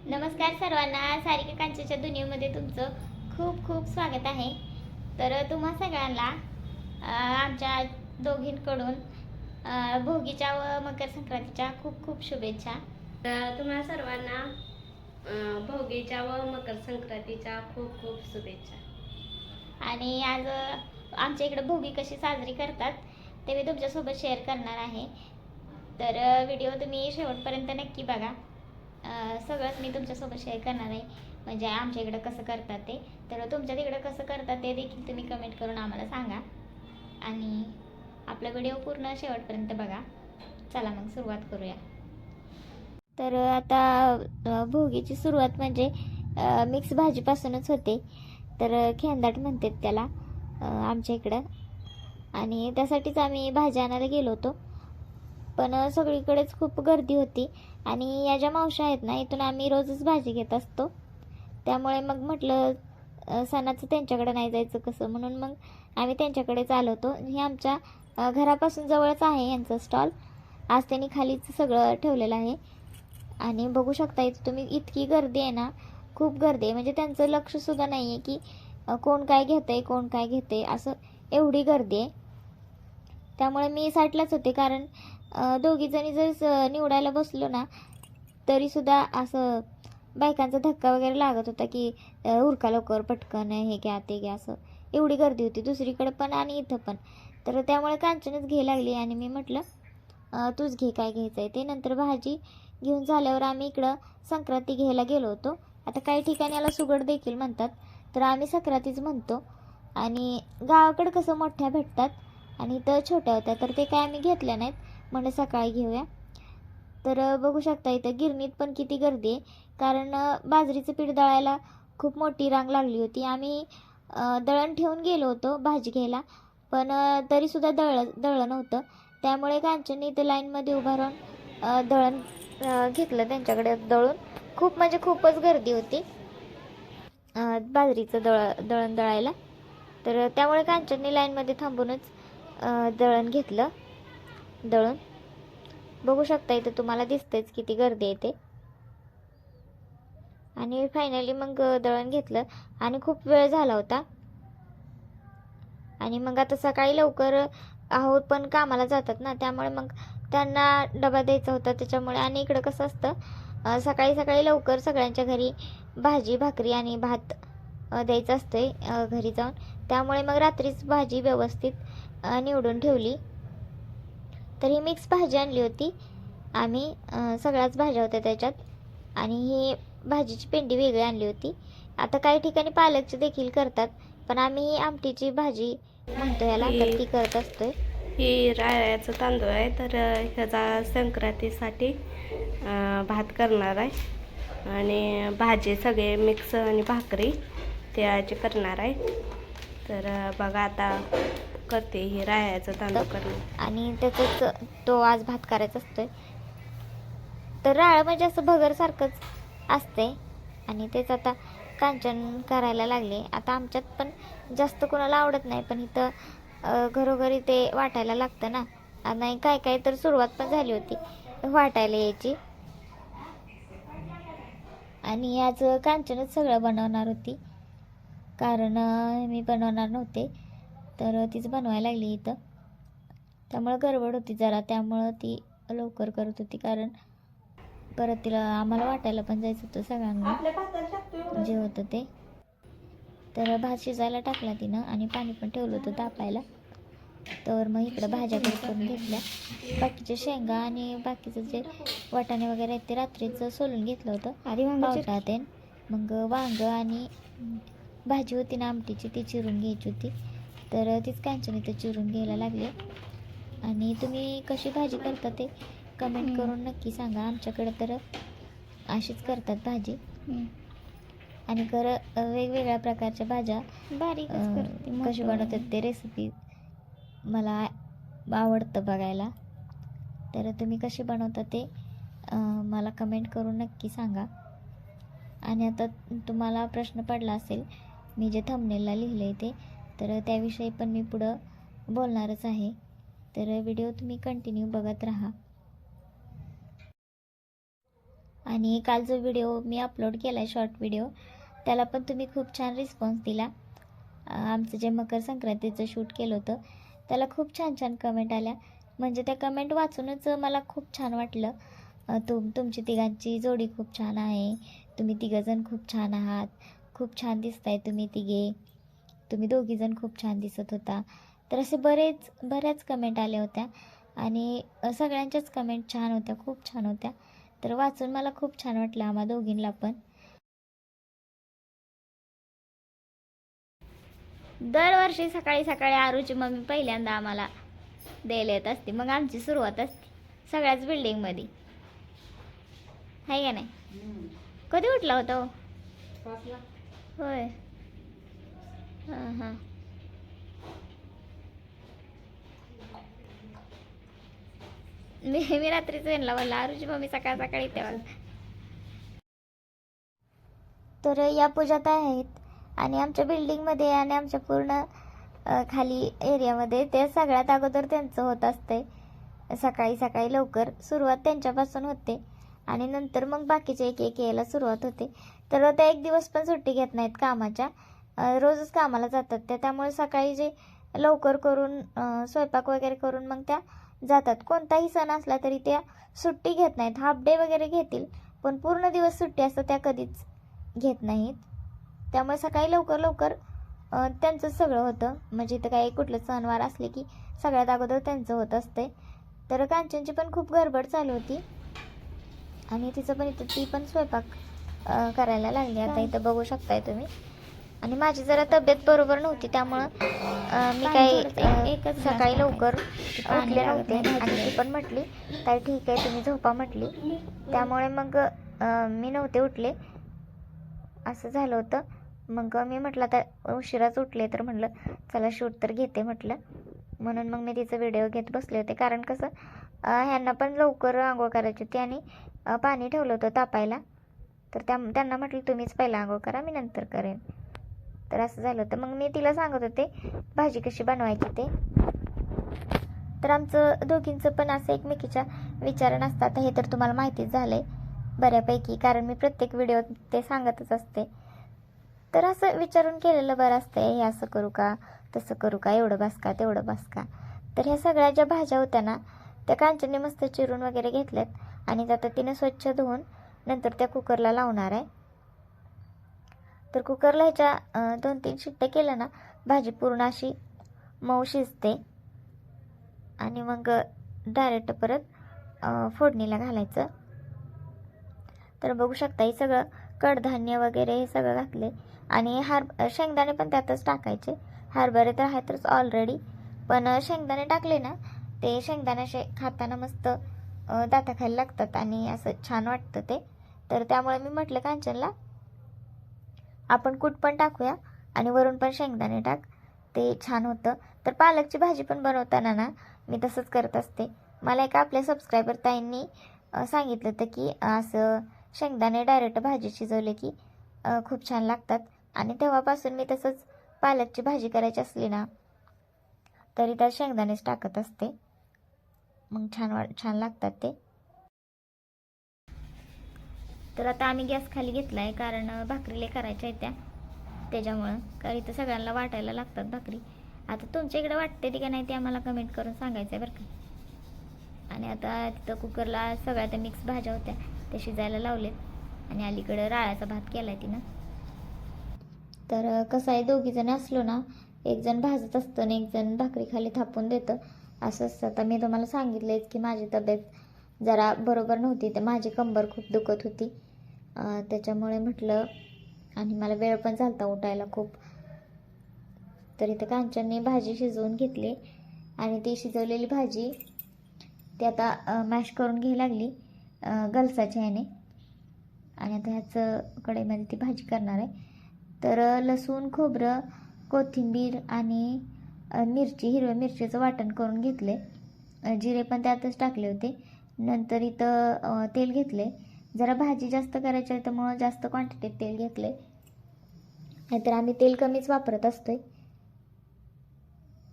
नमस्कार सर्वांना, सारिका कांचनच्या दुनियेमध्ये तुमचं खूप खूप स्वागत आहे. तर तुम्हा सगळ्यांना आमच्या दोघींकडून भोगीच्या व मकर संक्रांतीच्या खूप खूप शुभेच्छा. तर तुम्हा सर्वांना भोगीच्या व मकर संक्रांतीच्या खूप खूप शुभेच्छा. आणि आज आमच्या इकडे भोगी कशी साजरी करतात ते मी तुमच्यासोबत शेअर करणार आहे. तर व्हिडिओ तुम्ही शेवटपर्यंत नक्की बघा. सगळंच मी तुमच्यासोबत शेअर करणार आहे, म्हणजे आमच्या इकडं कसं करतात ते. तर तुमच्या तिकडं कसं करतात ते देखील तुम्ही कमेंट करून आम्हाला सांगा आणि आपला व्हिडिओ पूर्ण शेवटपर्यंत बघा. चला मग सुरुवात करूया. तर आता भोगीची सुरुवात म्हणजे मिक्स भाजीपासूनच होते. तर खेंदाट म्हणतात त्याला आमच्या इकडं, आणि त्यासाठीच आम्ही भाजी आणायला गेलो होतो. पण सगळीकडेच खूप गर्दी होती आणि या ज्या मावशी आहेत ना, इथून आम्ही रोजच भाजी घेत असतो. त्यामुळे मग म्हटलं सणाचं त्यांच्याकडे नाही जायचं कसं, म्हणून मग आम्ही त्यांच्याकडेच आलो होतो. हे आमच्या घरापासून जवळच आहे यांचं स्टॉल. आज त्यांनी खालीच सगळं ठेवलेलं आहे आणि बघू शकता इथं तुम्ही, इतकी गर्दी आहे ना, खूप गर्दी आहे. म्हणजे त्यांचं लक्षसुद्धा नाही आहे की कोण काय घेतं आहे, कोण काय घेतं आहे, असं एवढी गर्दी आहे. त्यामुळे मी साईडलाच होते, कारण दोघीजणी जर निवडायला बसलो ना तरीसुद्धा असं बायकांचा धक्का वगैरे लागत होता की उरका लवकर पटकन, हे घ्या ते घ्या, असं एवढी गर्दी होती दुसरीकडे पण आणि इथं पण. तर त्यामुळे कांचनच घे लागली आणि मी म्हटलं तूच घे काय घ्यायचं आहे ते. नंतर भाजी घेऊन झाल्यावर आम्ही इकडं संक्रांती घ्यायला गेलो होतो. आता काही ठिकाणी याला सुगड देखील म्हणतात, तर आम्ही संक्रांतीच म्हणतो. आणि गावाकडं कसं मोठ्या भेटतात आणि इथं छोट्या होत्या, तर ते काय आम्ही घेतल्या नाहीत, म्हणजे सकाळी घेऊया. तर बघू शकता इथं गिरणीत पण किती गर्दी आहे, कारण बाजरीचं पीठ दळायला खूप मोठी रांग लागली होती. आम्ही दळण ठेवून गेलो होतो भाजी घ्यायला, पण तरीसुद्धा दळलं नव्हतं. त्यामुळे कांचनने इथं लाईनमध्ये उभा राहून दळण घेतलं त्यांच्याकडे दळून. खूप म्हणजे खूपच गर्दी होती बाजरीचं दळण दळायला. तर त्यामुळे कांचनने लाईनमध्ये थांबूनच दळण घेतलं दळून. बघू शकता इथं तुम्हाला दिसतेच किती गर्दी येते. आणि फायनली मग दळण घेतलं आणि खूप वेळ झाला होता. आणि मग आता सकाळी लवकर आहोत पण कामाला जातात ना, त्यामुळे मग त्यांना डबा द्यायचा होता. त्याच्यामुळे आणि इकडं कसं असतं, सकाळी सकाळी लवकर सगळ्यांच्या घरी भाजी भाकरी आणि भात द्यायचं असतंय घरी जाऊन. त्यामुळे मग रात्रीच भाजी व्यवस्थित निवडून ठेवली. तर ही मिक्स भाजी आणली होती आम्ही, सगळ्याच भाज्या होत्या त्याच्यात. आणि ही भाजीची पेंडी वेगळी आणली होती. आता काही ठिकाणी पालकची देखील करतात, पण आम्ही ही आमटीची भाजी म्हणतो याला, तर ती करत असतोय. ही राळ्याचा तांदूळ आहे, तर ह्याचा संक्रांतीसाठी भात करणार आहे आणि भाजी सगळे मिक्स आणि भाकरी त्याची करणार आहे. तर बघा आता करते ही राळ्याचा तांदूळ करणार. आणि त्याचाच तो आज भात करायचा असतोय. तर राळ म्हणजे असं भगरसारखंच असते आणि तेच आता कांचन करायला लागले. आता आमच्यात पण जास्त कोणाला आवडत नाही, पण इथं घरोघरी ते वाटायला लागतं ना. नाही काय काय तर सुरुवात पण झाली होती वाटायला यायची. आणि आज कांचनच सगळं बनवणार होती, कारण मी बनवणार नव्हते, तर तीच बनवायला लागली इथं. त्यामुळं गडबड होती जरा, त्यामुळं ती लवकर करत होती, कारण परत तिला आम्हाला वाटायला पण जायचं होतं सगळ्यांना जे होतं ते. तर भात शिजायला टाकला तिनं आणि पाणी पण ठेवलं होतं तापायला. तर मग इकडं भाज्या करून घेतल्या. बाकीचे शेंगा आणि बाकीचं जे वाटाणे वगैरे आहेत ते रात्रीचं सोलून घेतलं होतं आधी पावटा. मग वांग आणि भाजी होती ना आमटीची, ती चिरून घ्यायची होती. तर तीच कांचन इथं चिरून घ्यायला लागले. आणि तुम्ही कशी भाजी करता ते कमेंट करून नक्की सांगा. आमच्याकडे तर अशीच करतात भाजी. आणि वेगवेगळ्या प्रकारच्या भाज्या कशी बनवतात ते रेसिपी मला आवडतं बघायला. तर तुम्ही कशी बनवता ते मला कमेंट करून नक्की सांगा. आणि आता तुम्हाला प्रश्न पडला असेल मी जे थंबनेलला लिहिलं आहे ते, तर त्याविषयी पण मी पुढं बोलणारच आहे. तर व्हिडिओ तुम्ही कंटिन्यू बघत राहा. आणि काल जो व्हिडिओ मी अपलोड केला आहे शॉर्ट व्हिडिओ, त्याला पण तुम्ही खूप छान रिस्पॉन्स दिला. आमचं जे मकर संक्रांतीचं शूट केलं होतं त्याला खूप छान छान कमेंट आल्या. म्हणजे त्या कमेंट वाचूनच मला खूप छान वाटलं. तुमची तिघांची जोडी खूप छान आहे, तुम्ही तिघंजण खूप छान आहात, खूप छान दिसताय तुम्ही तिघे, तुम्ही दोघीजण खूप छान दिसत होता. तर असे बऱ्याच कमेंट आल्या होत्या आणि सगळ्यांच्याच कमेंट छान होत्या, खूप छान होत्या. तर वाचून मला खूप छान वाटलं आम्हा दोघींना पण. दरवर्षी सकाळी सकाळी आरूची मम्मी पहिल्यांदा आम्हाला द्यायला येत असते, मग आमची सुरुवात असते सगळ्याच बिल्डिंगमध्ये, आहे का नाही? कधी उठला होता हो? होय. हां हां. मी रात्रीच येणला म्हणलं आरूची मम्मी सकाळ सकाळी तेव्हा. तर या पूजात आहेत आणि आमच्या बिल्डिंगमध्ये आणि आमच्या पूर्ण खाली एरियामध्ये ते सगळ्यात अगोदर त्यांचं होत असते. सकाळी सकाळी लवकर सुरुवात त्यांच्यापासून होते आणि नंतर मग बाकीचे एक एक यायला सुरुवात होते. तर त्या एक दिवस पण सुट्टी घेत नाहीत कामाच्या, रोजच कामाला जातात त्या. त्यामुळे सकाळी जे लवकर करून स्वयंपाक वगैरे करून मग त्या जातात. कोणताही सण असला तरी त्या सुट्टी घेत नाहीत. हाफ डे वगैरे घेतील, पण पूर्ण दिवस सुट्टी असतं त्या कधीच घेत नाहीत. त्यामुळे सकाळी लवकर लवकर त्यांचं सगळं होतं. म्हणजे इथं काही कुठलं सणवार असले की सगळ्यात अगोदर त्यांचं होत असते. तर कांचनची पण खूप गडबड चालू होती आणि तिचं पण इथं ती पण स्वयंपाक करायला लागली. आता इथं बघू शकताय तुम्ही. आणि माझी जरा तब्येत बरोबर नव्हती त्यामुळं मी काही सकाळी लवकर उठले नव्हते आणि ती पण म्हटली ताई ठीक आहे तुम्ही झोपा म्हटली. त्यामुळे मग मी नव्हते उठले, असं झालं होतं. मग मी म्हटलं आता उशिराच उठले तर म्हटलं चला शूट तर घेते म्हटलं, म्हणून मग मी तिचा व्हिडिओ घेत बसले होते. कारण कसं ह्यांना पण लवकर आंघोळ करायची होती आणि पाणी ठेवलं होतं तापायला. तर त्यांना म्हटलं तुम्हीच पहिला आंघोळ करा, मी नंतर करेन. तर असं झालं होतं. मग मी तिला सांगत होते भाजी कशी बनवायची ते. तर आमचं दोघींचं पण असं एकमेकीच्या विचार नसतात हे तर तुम्हाला माहितीच झालं आहे बऱ्यापैकी, कारण मी प्रत्येक व्हिडिओत ते सांगतच असते. तर असं विचारून केलेलं बरं असतं, हे असं करू का तसं करू का, एवढं बस का तेवढं बस का. तर ह्या सगळ्या ज्या भाज्या होत्या ना त्या कांचनने मस्त चिरून वगैरे घेतल्यात आणि आता तिने स्वच्छ धुवून नंतर त्या कुकरला लावणार आहे. तर कुकरला ह्याच्या 2-3 शिट्ट्या केल्या ना भाजी पूर्ण अशी मऊ शिजते आणि मग डायरेक्ट परत फोडणीला घालायचं. तर बघू शकता हे सगळं कडधान्य वगैरे हे सगळं घातले आणि शेंगदाणे पण त्यातच टाकायचे. हरभरे तर आहेतच ऑलरेडी, पण शेंगदाणे टाकले ना ते शेंगदाणे असे खाताना मस्त दाताखाली लागतात आणि असं छान वाटतं ते. तर त्यामुळे मी म्हटलं कांचनला आपण कूट पण टाकूया आणि वरून पण शेंगदाणे टाक, ते छान होतं. तर पालकची भाजी पण बनवताना ना मी तसंच करत असते. मला एका आपल्या सबस्क्रायबर ताईंनी सांगितलं होतं की असं शेंगदाणे डायरेक्ट भाजी शिजवले की खूप छान लागतात आणि तेव्हापासून मी तसंच पालकची भाजी करायची असली ना तरी त्यात शेंगदाणेच टाकत असते, मग छान लागतात ते. तर आता आम्ही गॅस खाली घेतला आहे कारण भाकरीला करायच्या आहेत त्याच्यामुळं, कारण इथं सगळ्यांना वाटायला लागतात भाकरी. आता तुमच्या इकडे वाटते ती का नाही ते आम्हाला कमेंट करून सांगायचं आहे बरं का. आणि आता तिथं कुकरला सगळ्या त्या मिक्स भाज्या होत्या त्या शिजायला लावलेत आणि अलीकडं राळ्याचा भात केला आहे तिनं. तर कसं आहे दोघीजण असलो ना एक जण भाजत असतं आणि एक जण भाकरी खाली थापून देतं, असं असतं. तर मी तुम्हाला सांगितलंच की माझी तब्येत जरा बरोबर नव्हती, तर माझी कंबर खूप दुखत होती त्याच्यामुळे म्हटलं, आणि मला वेळ पण झालता उठायला खूप. तर इथं कांचनने भाजी शिजवून घेतली आणि ती शिजवलेली भाजी ती आता मॅश करून घ्यायला लागली गलसाच्या ह्याने. आणि आता ह्याचं कढईमध्ये ती भाजी करणार आहे. तर लसूण खोबरं कोथिंबीर आणि मिरची, हिरव्या मिरचीचं वाटण करून घेतले, जिरे पण त्यातच टाकले होते. नंतर इथं तेल घेतले, जरा भाजी जास्त करायची आहे त्यामुळं जास्त क्वांटिटीत तेल घेतले, नाहीतर आम्ही तेल कमीच वापरत असतोय.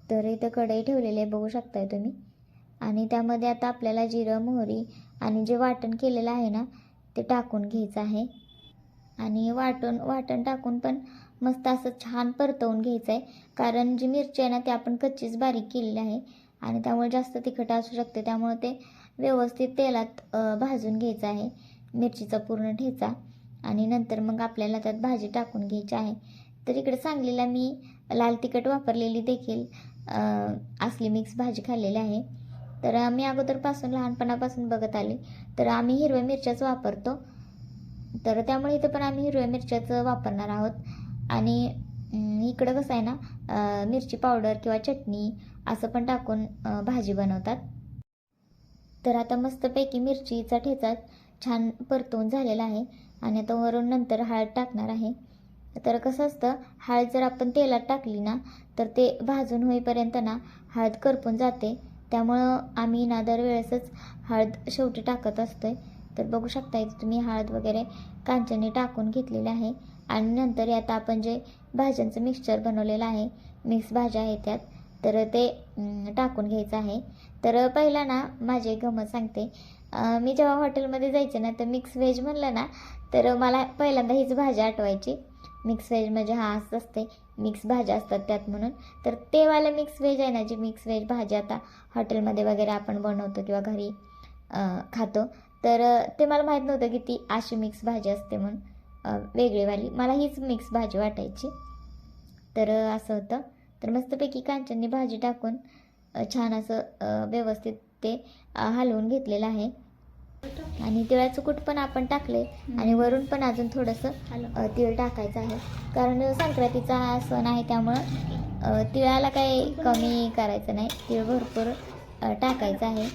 तर इथं कढई ठेवलेली आहे बघू शकताय तुम्ही. आणि त्यामध्ये आता आपल्याला जिरं मोहरी आणि जे वाटण केलेलं आहे ना ते टाकून घ्यायचं आहे. आणि वाटण टाकून पण मस्त असं छान परतवून घ्यायचं आहे. कारण जी मिरची आहे ना ती आपण कच्चीच बारीक केलेली आहे आणि त्यामुळे जास्त तिखट असू शकते. त्यामुळे ते व्यवस्थित तेलात भाजून घ्यायचं आहे मिरचीचा पूर्ण ठेचा. आणि नंतर मग आपल्याला त्यात भाजी टाकून घ्यायची आहे. तर इकडे सांगलीला मी लाल तिखट वापरलेली देखील असली मिक्स भाजी खाल्लेली आहे. तर मी अगोदरपासून लहानपणापासून बघत आले तर आम्ही हिरव्या मिरच्याच वापरतो. तर त्यामुळे इथं पण आम्ही हिरव्या मिरच्याचं वापरणार आहोत. आणि इकडं कसं आहे ना मिरची पावडर किंवा चटणी असं पण टाकून भाजी बनवतात. तर आता मस्तपैकी मिरचीचा ठेचा छान परतवून झालेला आहे आणि आता वरून नंतर हळद टाकणार आहे. तर कसं असतं, हळद जर आपण तेलात टाकली ना तर ते भाजून होईपर्यंत ना हळद करपून जाते. त्यामुळं आम्ही ना दरवेळेसच हळद शेवटी टाकत असतोय. तर बघू शकता इथे तुम्ही हळद वगैरे कांचनी टाकून घेतलेले आहे. आणि नंतर आता आपण जे भाज्यांचं मिक्सचर बनवलेलं आहे, मिक्स भाज्या आहेत त्यात, तर ते टाकून घ्यायचं आहे. तर पहिला ना माझी एक गंमत सांगते. मी जेव्हा हॉटेलमध्ये जायचे ना तर मिक्स व्हेज म्हणलं ना तर मला पहिल्यांदा हीच भाजी आठवायची. मिक्स व्हेज म्हणजे असं असते, मिक्स भाज्या असतात त्यात म्हणून. तर ते वाला मिक्स व्हेज आहे ना, जी मिक्स व्हेज भाजी आता हॉटेलमध्ये वगैरे आपण बनवतो किंवा घरी खातो, तर ते मला माहीत नव्हतं की ती अशी मिक्स भाजी असते म्हणून वेगळीवाली. मला हीच मिक्स भाजी वाटायची. तर असं होतं. तर मस्तपैकी कांचननी भाजी टाकून छान असं व्यवस्थित ते हलवून घेतलेलं आहे. आणि तिळाचं कूट पण आपण टाकले आणि वरून पण अजून थोडंसं तीळ टाकायचं आहे. कारण संक्रांतीचा हा सण आहे त्यामुळं तिळाला काही कमी करायचं नाही, तीळ भरपूर टाकायचं आहे.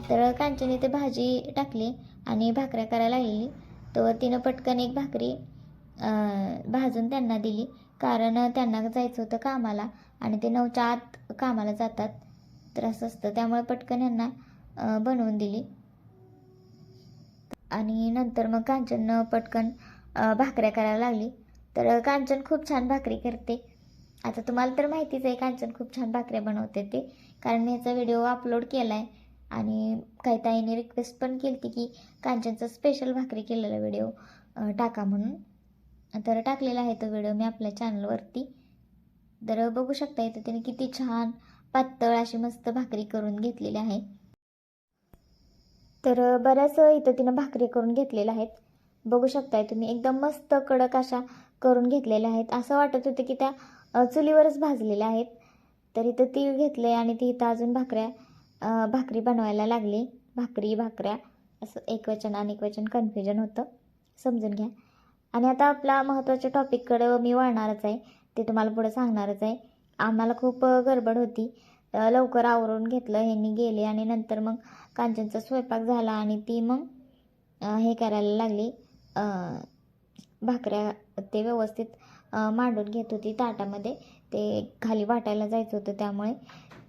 तर कांचनी ते भाजी टाकली आणि भाकऱ्या करायला लागलेली. तर तिनं पटकन एक भाकरी भाजून त्यांना दिली. कारण त्यांना जायचं होतं कामाला आणि ते 9च्या आत कामाला जातात. तर असं असतं, त्यामुळे पटकन यांना बनवून दिली. आणि नंतर मग कांचन पटकन भाकऱ्या करायला लागली. तर कांचन खूप छान भाकरी करते. आता तुम्हाला तर माहितीच आहे कांचन खूप छान भाकऱ्या बनवते ते, कारण मी याचा व्हिडिओ अपलोड केला आहे. आणि काही ताईंनी रिक्वेस्ट पण केली होती की कांचनचा स्पेशल भाकरी केलेला व्हिडिओ टाका म्हणून. तर टाकलेला आहे तो व्हिडिओ मी आपल्या चॅनलवरती. तर बघू शकता इथं तिने किती छान पातळ अशी मस्त भाकरी करून घेतलेली आहे. तर बऱ्याच इथं तिनं भाकरी करून घेतलेल्या आहेत. बघू शकताय तुम्ही, एकदम मस्त कडक अशा करून घेतलेल्या आहेत. असं वाटत होतं की त्या चुलीवरच भाजलेल्या आहेत. तर इथं तीळ घेतले आणि ती इथं अजून भाकरी बनवायला लागली. भाकऱ्या असं एकवचन अनेकवचन कन्फ्युजन होतं, समजून घ्या. आणि आता आपला महत्त्वाच्या टॉपिककडं मी वळणारच आहे, ते तुम्हाला पुढं सांगणारच आहे. आम्हाला खूप गडबड होती, लवकर आवरून घेतलं, ह्यांनी गेले आणि नंतर मग कांचनचा स्वयंपाक झाला आणि ती मग हे करायला लागली, भाकऱ्या ते व्यवस्थित मांडून घेत होती ताटामध्ये. ते खाली वाटायला जायचं होतं त्यामुळे.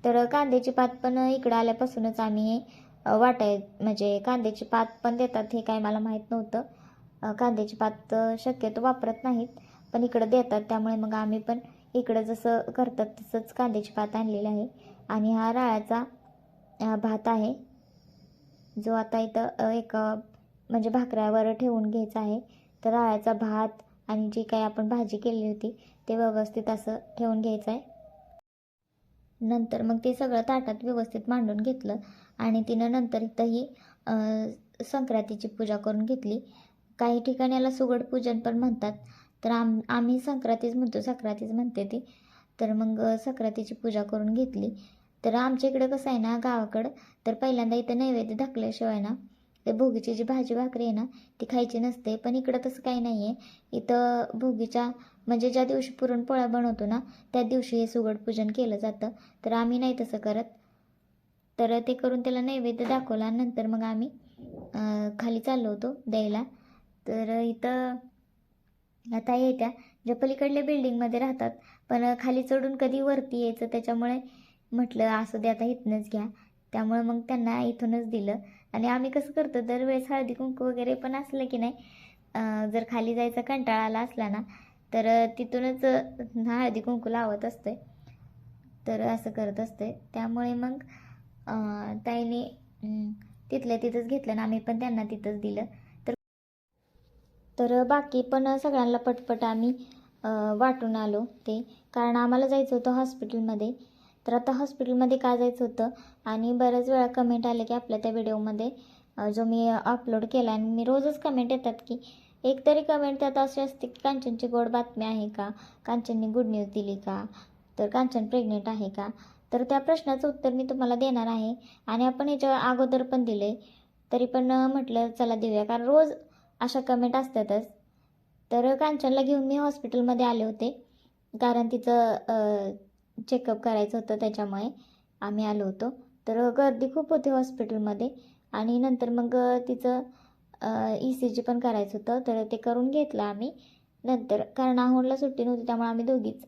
तर कांद्याची पात पण इकडं आल्यापासूनच आम्ही हे म्हणजे कांद्याची पात पण देतात हे काय मला माहीत नव्हतं. कांद्याची पात शक्यतो वापरत नाहीत, पण इकडं देतात. त्यामुळे मग आम्ही पण इकडं जसं करतात तसंच कांद्याची पात आणलेली आहे. आणि हा राळ्याचा भात आहे, जो आता इथं एक म्हणजे भाकऱ्यावर ठेवून घ्यायचा आहे. तर राळ्याचा भात आणि जी काही आपण भाजी केलेली होती ते व्यवस्थित असं ठेवून घ्यायचं आहे. नंतर मग ते सगळं ताटात व्यवस्थित मांडून घेतलं आणि तिनं नंतर इथंही संक्रांतीची पूजा करून घेतली. काही ठिकाणी याला सुगड पूजन पण म्हणतात. तर आम्ही संक्रांतीच म्हणते ती. तर मग संक्रांतीची पूजा करून घेतली. तर आमच्या इकडं कसं आहे ना गावाकडं, तर पहिल्यांदा इथं नैवेद्य दाखल्याशिवाय ना ते भोगीची जी भाजी भाकरी आहे ना ती खायची नसते. पण इकडं तसं काही नाही आहे. इथं भोगीच्या म्हणजे ज्या दिवशी पुरणपोळ्या बनवतो ना त्या दिवशी हे सुगड पूजन केलं जातं. तर आम्ही नाही तसं करत. तर ते करून त्याला नैवेद्य दाखवला, नंतर मग आम्ही खाली चाललो होतो द्यायला. तर इथं आता येत्या ज्या पलीकडल्या बिल्डिंगमध्ये राहतात, पण खाली चढून कधी वरती यायचं, त्याच्यामुळे म्हटलं असू दे आता इथूनच घ्या. त्यामुळे मग त्यांना इथूनच दिलं. आणि आम्ही कसं करतो दरवेळेस हळदी कुंकू वगैरे पण असलं की नाही, जर खाली जायचा कंटाळा आला असला ना तर तिथूनच हळदी कुंकू लावत असते. तर असं करत असते. त्यामुळे मग ताईने तिथल्या तिथंच घेतलं आणि आम्ही पण त्यांना तिथंच दिलं. तर बाकी पण सगळ्यांना पटपट आम्ही वाटून आलो ते, कारण आम्हाला जायचं होतं हॉस्पिटलमध्ये. तर आता हॉस्पिटलमध्ये का जायचं होतं, आणि बऱ्याच वेळा कमेंट आले की आपल्या त्या व्हिडिओमध्ये जो मी अपलोड केला, आणि मी रोजच कमेंट येतात की एकतरी कमेंट त्यात अशी असते की कांचनची गोड बातमी आहे का, कांचनने गुड न्यूज दिली का, तर कांचन प्रेग्नेंट आहे का. तर त्या प्रश्नाचं उत्तर मी तुम्हाला देणार आहे, आणि आपण याच्या अगोदर पण दिले, तरी पण म्हटलं चला देऊया, कारण रोज अशा कमेंट असतातच. तर कांचनला घेऊन मी हॉस्पिटलमध्ये आले होते, कारण तिचं चेकअप करायचं होतं, त्याच्यामुळे आम्ही आलो होतो. तर गर्दी खूप होती हॉस्पिटलमध्ये, आणि नंतर मग तिचं ECG पण करायचं होतं, तर ते करून घेतलं आम्ही नंतर, कारण आहोंला सुट्टी नव्हती, त्यामुळे आम्ही दोघीच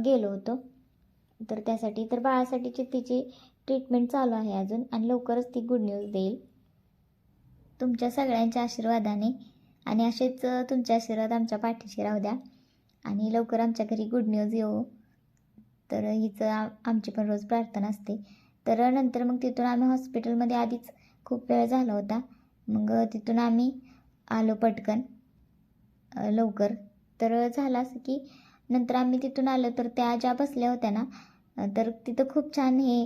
गेलो होतो. तर त्यासाठी तर बाळासाठीची तिची ट्रीटमेंट चालू आहे अजून, आणि लवकरच ती गुड न्यूज देईल तुमच्या सगळ्यांच्या आशीर्वादाने. आणि असेच तुमचे आशीर्वाद आमच्या पाठीशी राहू द्या, आणि लवकर आमच्या घरी गुड न्यूज येऊ. तर हिचं आमची पण रोज प्रार्थना असते. तर नंतर मग तिथून आम्ही हॉस्पिटलमध्ये आधीच खूप वेळ झाला होता, मग तिथून आम्ही आलो पटकन लवकर. तर झालं असं की नंतर आम्ही तिथून आलो, तर त्या ज्या बसल्या होत्या ना, तर तिथं खूप छान हे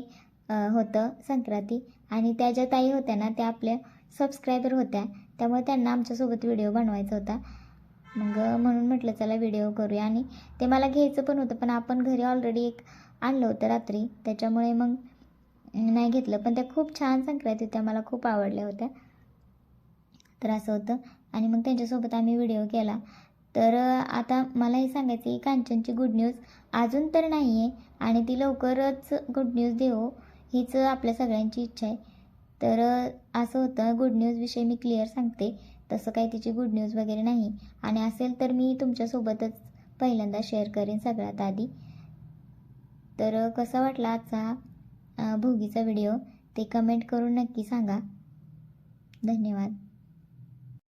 होतं संक्रांती, आणि त्या ज्या ताई होत्या ना, त्या आपल्या सबस्क्रायबर होत्या, त्यामुळे त्यांना आमच्यासोबत व्हिडिओ बनवायचा होता. मग म्हणून म्हटलं चला व्हिडिओ करूया, आणि ते मला घ्यायचं पण होतं, पण आपण घरी ऑलरेडी एक आणलं होतं रात्री, त्याच्यामुळे मग नाही घेतलं. पण त्या खूप छान संक्रांती होत्या, मला खूप आवडल्या होत्या. तर असं होतं, आणि मग त्यांच्यासोबत आम्ही व्हिडिओ केला. तर आता मला हे सांगायचं की कांचनची गुड न्यूज अजून तर नाही आहे, आणि ती लवकरच गुड न्यूज देऊ हीच आपल्या सगळ्यांची इच्छा आहे. तर असं होतं, गुड न्यूजविषयी मी क्लिअर सांगते, तसं काही तिची गुड न्यूज वगैरे नाही, आणि असेल तर मी तुमच्यासोबतच पहिल्यांदा शेअर करेन सगळ्यात आधी. तर कसा वाटला आजचा भोगीचा व्हिडिओ ते कमेंट करून नक्की सांगा. धन्यवाद.